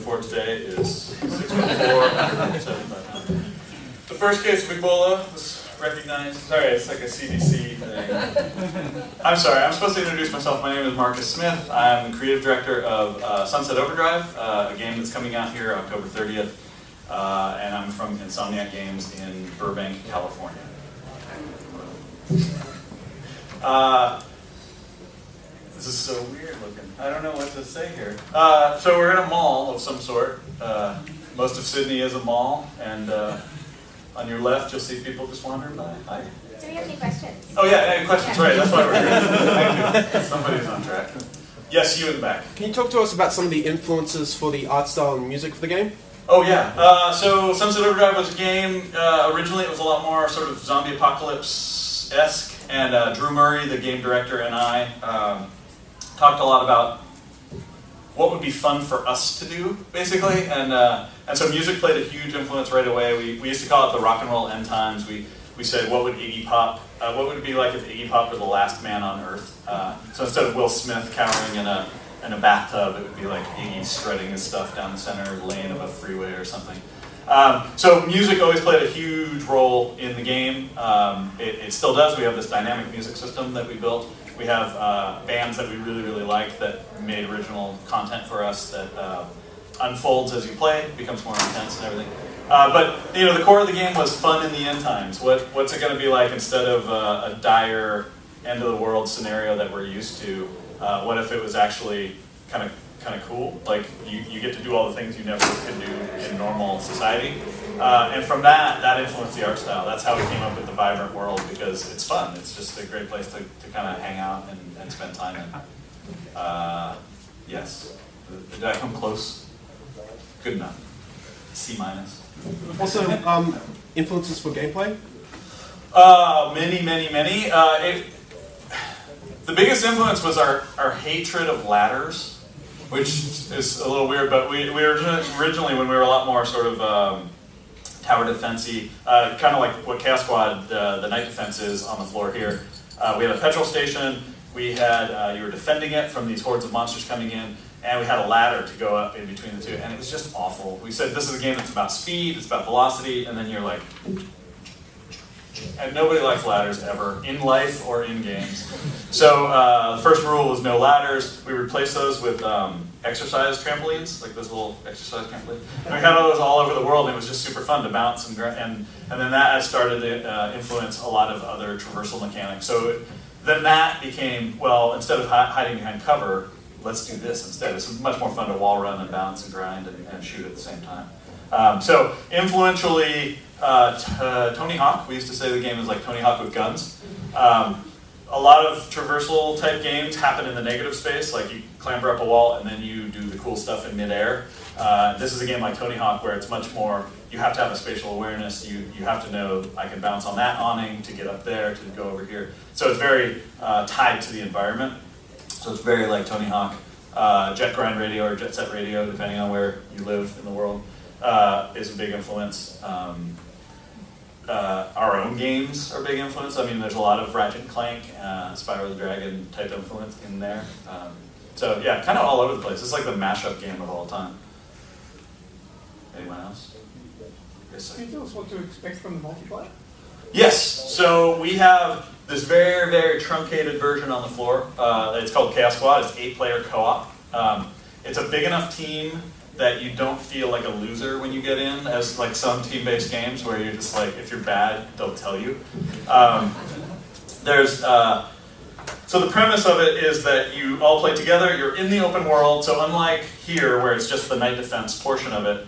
for today is 6.4. The first case of Ebola was recognized. Sorry, it's like a CDC thing. I'm sorry, I'm supposed to introduce myself. My name is Markis Smith. I'm the creative director of Sunset Overdrive, a game that's coming out here October 30th. And I'm from Insomniac Games in Burbank, California. This is so weird looking. I don't know what to say here. So we're in a mall of some sort. Most of Sydney is a mall, and on your left you'll see people just wandering by. Hi. Do we have any questions? Oh yeah, any questions? Right, that's why we're here. Thank you. Somebody's on track. Yes, you in the back. Can you talk to us about some of the influences for the art style and music for the game? Oh yeah, so Sunset Overdrive was a game, originally it was a lot more sort of zombie apocalypse-esque, and Drew Murray, the game director, and I talked a lot about what would be fun for us to do, basically, and so music played a huge influence right away. We used to call it the rock and roll end times. We said, what would Iggy Pop, what would it be like if Iggy Pop were the last man on Earth? So instead of Will Smith cowering in a bathtub, it would be like Iggy strutting his stuff down the center lane of a freeway or something. So music always played a huge role in the game. It still does. We have this dynamic music system that we built. We have bands that we really, really like that made original content for us that unfolds as you play, becomes more intense and everything. But you know, the core of the game was fun in the end times. What's it going to be like instead of a dire end of the world scenario that we're used to? What if it was actually kind of cool? Like you get to do all the things you never could do in normal society. And from that influenced the art style. That's how we came up with the vibrant world, because it's fun. It's just a great place to kind of hang out and spend time in. Yes. Did I come close? Good enough. C-. Also, influences for gameplay? Many. The biggest influence was our hatred of ladders, which is a little weird, but we originally, when we were a lot more sort of tower defense-y, kind of like what Chaos Squad, the night defense is on the floor here. We had a petrol station, we had, you were defending it from these hordes of monsters coming in, and we had a ladder to go up in between the two, and it was just awful. We said, this is a game that's about speed, it's about velocity, and then you're like, and nobody likes ladders ever, in life or in games. So the first rule was no ladders. We replaced those with exercise trampolines, like those little exercise trampolines. And we had those all over the world, and it was just super fun to bounce, and then that started to influence a lot of other traversal mechanics. So then that became, well, instead of hiding behind cover, let's do this instead. It's much more fun to wall run and bounce and grind and shoot at the same time. So influentially, Tony Hawk. We used to say the game is like Tony Hawk with guns. A lot of traversal type games happen in the negative space, like you clamber up a wall and then you do the cool stuff in midair. This is a game like Tony Hawk where it's much more, you have to have a spatial awareness, you have to know I can bounce on that awning to get up there, to go over here. So it's very tied to the environment. So it's very like Tony Hawk. Jet Grind Radio or Jet Set Radio, depending on where you live in the world, is a big influence. Our own games are a big influence. I mean, there's a lot of Ratchet and Clank, Spyro the Dragon type influence in there. So yeah, kind of all over the place. It's like the mashup game of all time. Anyone else? Yes, sir. Can you tell us what to expect from the multiplayer? Yes. So we have this very, very truncated version on the floor. It's called Chaos Squad. It's 8-player co-op. It's a big enough team that you don't feel like a loser when you get in, as like some team-based games where you're just like, if you're bad, they'll tell you. So the premise of it is that you all play together, you're in the open world, so unlike here where it's just the night defense portion of it,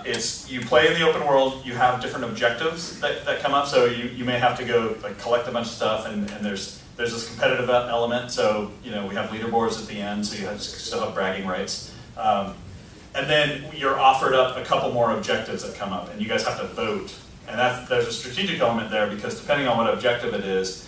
it's you play in the open world, you have different objectives that come up, so you may have to go like collect a bunch of stuff, and there's this competitive element, so you know we have leaderboards at the end, so you still have bragging rights. And then you're offered up a couple more objectives that come up, and you guys have to vote. And there's a strategic element there, because depending on what objective it is,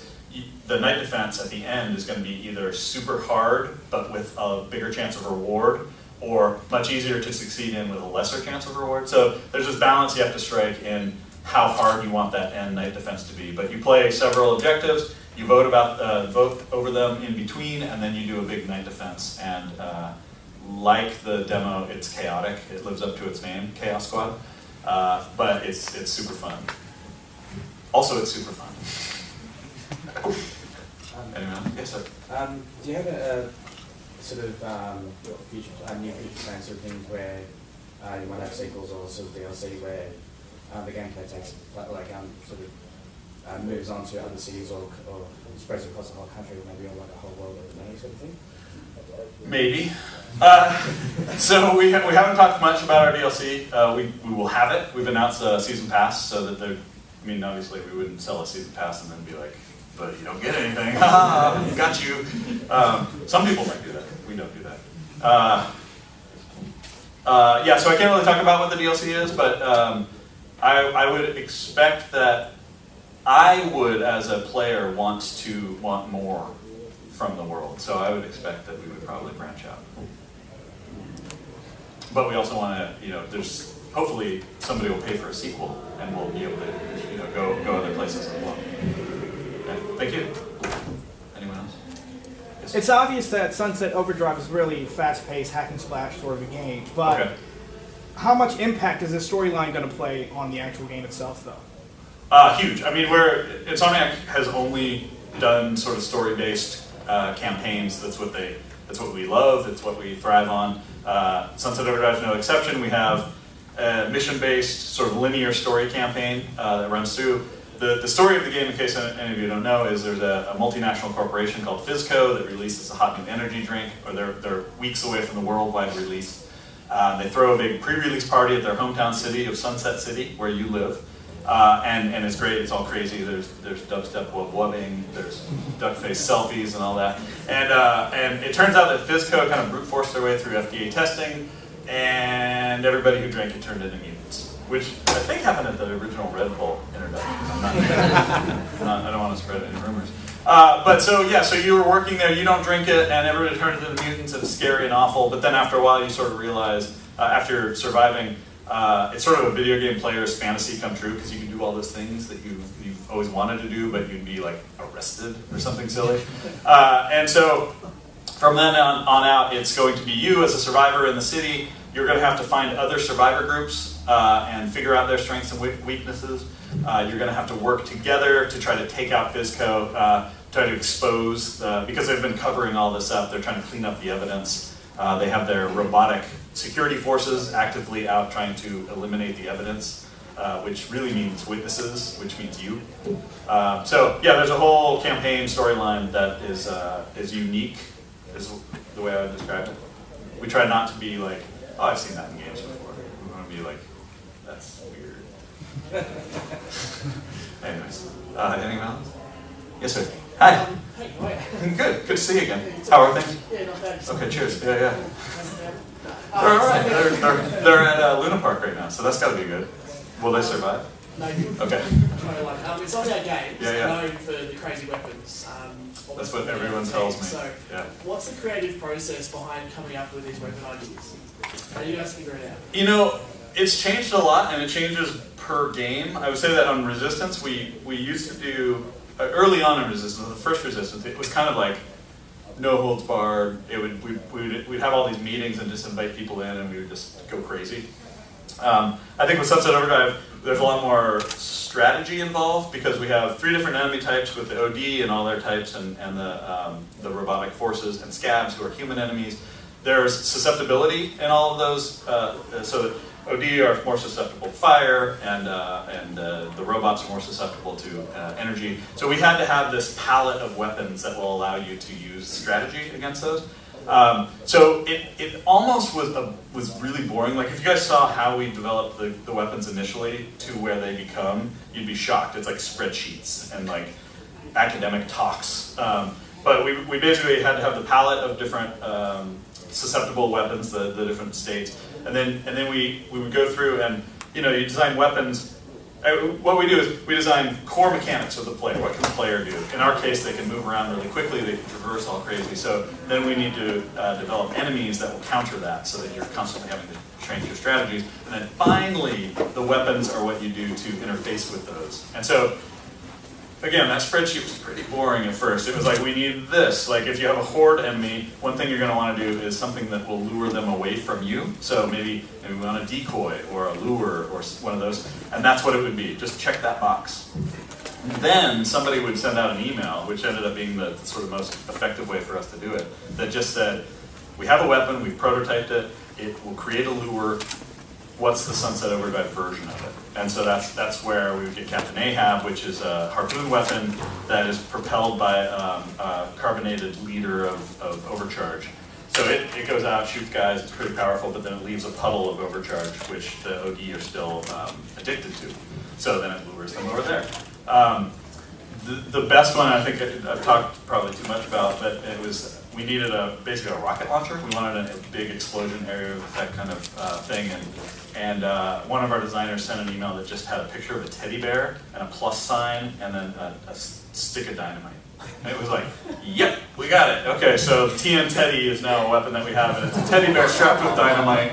the night defense at the end is going to be either super hard, but with a bigger chance of reward, or much easier to succeed in with a lesser chance of reward. So there's this balance you have to strike in how hard you want that end night defense to be. But you play several objectives, you vote over them in between, and then you do a big night defense. And like the demo, it's chaotic. It lives up to its name, Chaos Squad. But it's super fun. Also, it's super fun. Anyone? Yes, sir. Do you have a sort of future, near future plans sort of things where you might have sequels or sort of DLC where the gameplay takes sort of moves on to other cities or spreads across the whole country, or maybe on like a whole world or any sort of thing? Maybe. So we haven't talked much about our DLC. We will have it. We've announced a season pass so that I mean, obviously we wouldn't sell a season pass and then be like, but you don't get anything. Got you. Some people might do that. We don't do that. Yeah, so I can't really talk about what the DLC is, but I would expect that I would, as a player, want more from the world. So I would expect that we would probably branch out. But we also want to, there's hopefully somebody will pay for a sequel, and we'll be able to, go other places as well. Okay, thank you. Anyone else? Yes. It's obvious that Sunset Overdrive is really fast-paced, hack and slash sort of a game, but Okay. how much impact is this storyline going to play on the actual game itself, though? Huge. I mean, Insomniac has only done sort of story-based campaigns. That's what we love. It's what we thrive on. Sunset Overdrive is no exception. We have a mission-based sort of linear story campaign that runs through. The story of the game, in case any of you don't know, is there's a multinational corporation called Fizco that releases a hot new energy drink, or they're weeks away from the worldwide release. They throw a big pre-release party at their hometown city of Sunset City, where you live. And it's great, it's all crazy. There's dubstep wubbing, there's duck-face selfies and all that. And it turns out that Fizco kind of brute forced their way through FDA testing, and everybody who drank it turned into mutants, which I think happened at the original Red Bull introduction. I don't want to spread any rumors. But so you were working there, you don't drink it, and everybody turns into mutants, and it's scary and awful, but then after a while you sort of realize, after surviving, it's sort of a video game player's fantasy come true, because you can do all those things that you've always wanted to do, but you'd be like arrested or something silly. And so from then on out, it's going to be you as a survivor in the city. You're going to have to find other survivor groups and figure out their strengths and weaknesses. You're going to have to work together to try to take out Fizco, try to expose, because they've been covering all this up, they're trying to clean up the evidence. They have their robotic security forces actively out trying to eliminate the evidence, which really means witnesses, which means you. So yeah, there's a whole campaign storyline that is unique, is the way I would describe it. We try not to be like, oh, I've seen that in games before. We want to be like, that's weird. Anyways, anyone else? Yes, sir. Hi. Hey, right. Good to see you again. How are things? Yeah, not bad. Okay, cheers. Yeah. They're all right. They're at Luna Park right now, so that's got to be good. Will they survive? No. Okay. It's on our games, Yeah. known for the crazy weapons. That's what everyone tells me. So, Yeah. what's the creative process behind coming up with these weapon ideas? How do you guys figure it out? It's changed a lot, and it changes per game. I would say that on Resistance, we used to do, early on in Resistance, the first Resistance, it was kind of like no holds barred. We'd have all these meetings and just invite people in, and we would just go crazy. I think with Sunset Overdrive, there's a lot more strategy involved, because we have 3 different enemy types with the OD and all their types, and the robotic forces and scabs who are human enemies. There's susceptibility in all of those, so OD are more susceptible to fire, and the robots are more susceptible to energy. So we had to have this palette of weapons that will allow you to use strategy against those. So it almost was really boring. Like, if you guys saw how we developed the weapons initially to where they become, you'd be shocked. It's like spreadsheets and like academic talks. But we basically had to have the palette of different susceptible weapons, the different states, and then we would go through and you design weapons. What we do is we design core mechanics of the player. What can the player do? In our case, they can move around really quickly, they can traverse all crazy. So then we need to develop enemies that will counter that, so that you're constantly having to change your strategies. And then finally, the weapons are what you do to interface with those. And so again, that spreadsheet was pretty boring at first. It was like, we need this. Like, if you have a horde enemy, one thing you're going to want to do is something that will lure them away from you. So maybe we want a decoy or a lure or one of those, and that's what it would be. Just check that box. And then somebody would send out an email, which ended up being the sort of most effective way for us to do it, that just said, we have a weapon, we've prototyped it, it will create a lure, what's the Sunset Overdrive version of it? And so that's where we would get Captain Ahab, which is a harpoon weapon that is propelled by a carbonated liter of overcharge. So it goes out, shoots guys, it's pretty powerful, but then it leaves a puddle of overcharge, which the OD are still addicted to. So then it lures them over there. The best one, I think I've talked probably too much about, but it was, we needed basically a rocket launcher. We wanted a big explosion area effect kind of thing, and one of our designers sent an email that just had a picture of a teddy bear and a plus sign and then a stick of dynamite. And it was like, yep, we got it. Okay, so TN Teddy is now a weapon that we have, and it's a teddy bear strapped with dynamite.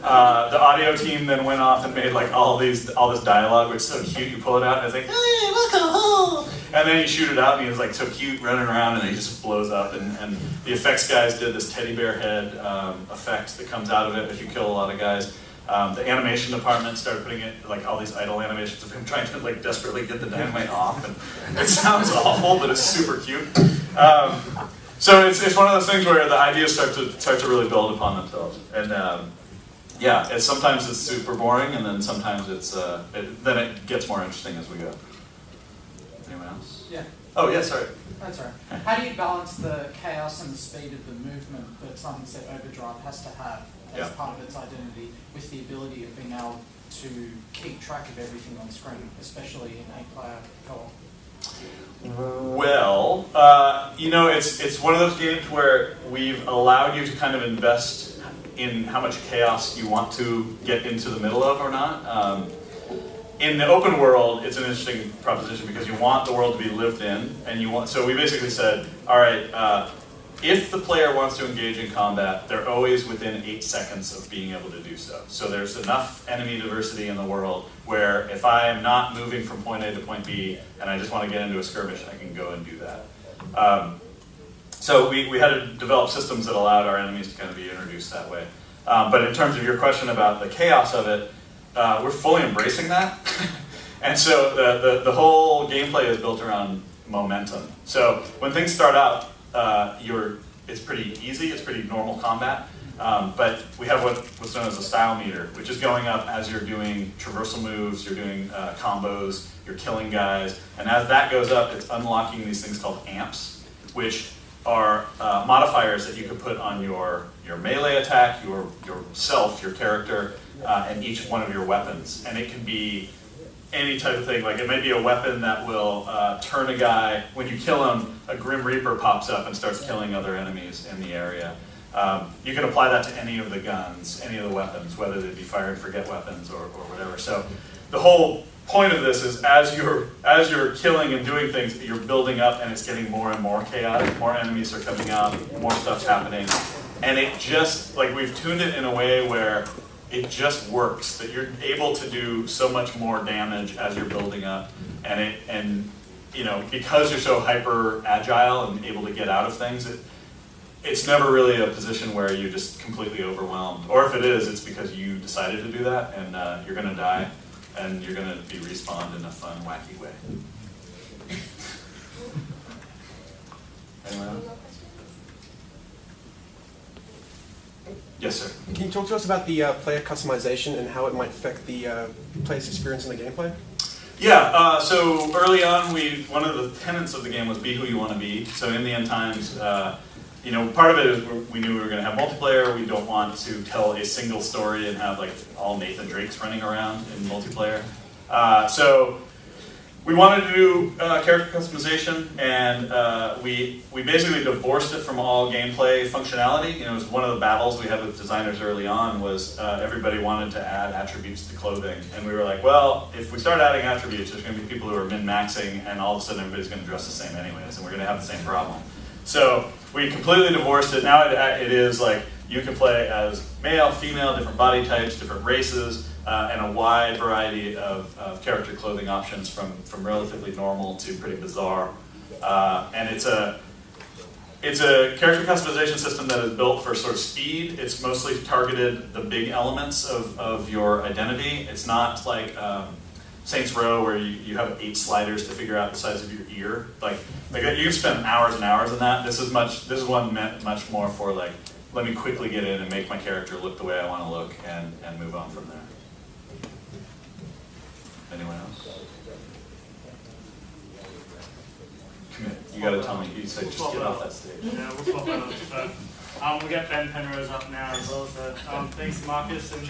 The audio team then went off and made like all this dialogue, which is so cute. You pull it out and it's like, hey, let's go home. And then you shoot it out and he's like so cute running around and then he just blows up. And the effects guys did this teddy bear head effect that comes out of it if you kill a lot of guys. The animation department started putting it like all these idle animations of him trying to like desperately get the dynamite off, and it sounds awful, but it's super cute. So it's one of those things where the ideas start to really build upon themselves, and yeah, sometimes it's super boring, and then sometimes then it gets more interesting as we go. Anyone else? Yeah. Oh yeah, sorry. That's right. How do you balance the chaos and the speed of the movement that Sunset Overdrive has to have as part of its identity, with the ability of being able to keep track of everything on screen, especially in 8-player co-op? Well, it's one of those games where we've allowed you to kind of invest in how much chaos you want to get into the middle of or not. In the open world, it's an interesting proposition because you want the world to be lived in, and so we basically said, all right, if the player wants to engage in combat, they're always within 8 seconds of being able to do so. So there's enough enemy diversity in the world where if I am not moving from point A to point B and I just want to get into a skirmish, I can go and do that. So we had to develop systems that allowed our enemies to kind of be introduced that way. But in terms of your question about the chaos of it, we're fully embracing that. And so the whole gameplay is built around momentum. So when things start out, it's pretty easy, it's pretty normal combat, but we have what's known as a style meter, which is going up as you're doing traversal moves, you're doing combos, you're killing guys, and as that goes up, it's unlocking these things called amps, which are modifiers that you could put on your melee attack, yourself, your character, and each one of your weapons. And it can be any type of thing. Like it may be a weapon that will turn a guy, when you kill him, a Grim Reaper pops up and starts killing other enemies in the area. You can apply that to any of the guns, any of the weapons, whether they be fire and forget weapons or whatever. So the whole point of this is as you're killing and doing things, you're building up and it's getting more and more chaotic. More enemies are coming out, more stuff's happening. And it just, like we've tuned it in a way where it just works, that you're able to do so much more damage as you're building up, and because you're so hyper agile and able to get out of things, it's never really a position where you're just completely overwhelmed. Or if it is, it's because you decided to do that, and you're going to die, and you're going to be respawned in a fun, wacky way. Anyone else? Yes, sir. Can you talk to us about the player customization and how it might affect the player's experience in the gameplay? Yeah, so early on, one of the tenets of the game was be who you want to be. So in the end times, part of it is we knew we were going to have multiplayer. We don't want to tell a single story and have like all Nathan Drakes running around in multiplayer. So we wanted to do character customization, and we basically divorced it from all gameplay functionality. It was one of the battles we had with designers early on was everybody wanted to add attributes to clothing, and we were like, well, if we start adding attributes, there's going to be people who are min-maxing, and all of a sudden everybody's going to dress the same anyways, and we're going to have the same problem. So we completely divorced it. Now it is like you can play as male, female, different body types, different races. and a wide variety of character clothing options from relatively normal to pretty bizarre. And it's a character customization system that is built for sort of speed. It's mostly targeted the big elements of your identity. It's not like Saints Row where you have 8 sliders to figure out the size of your ear. Like you spend hours and hours on that. This is one meant much more for like, let me quickly get in and make my character look the way I want to look and move on from there. Anyone else? You got to tell me. You said just get off that stage. Yeah, we'll swap that up. So, we got Ben Penrose up now as well. So thanks, Marcus. And,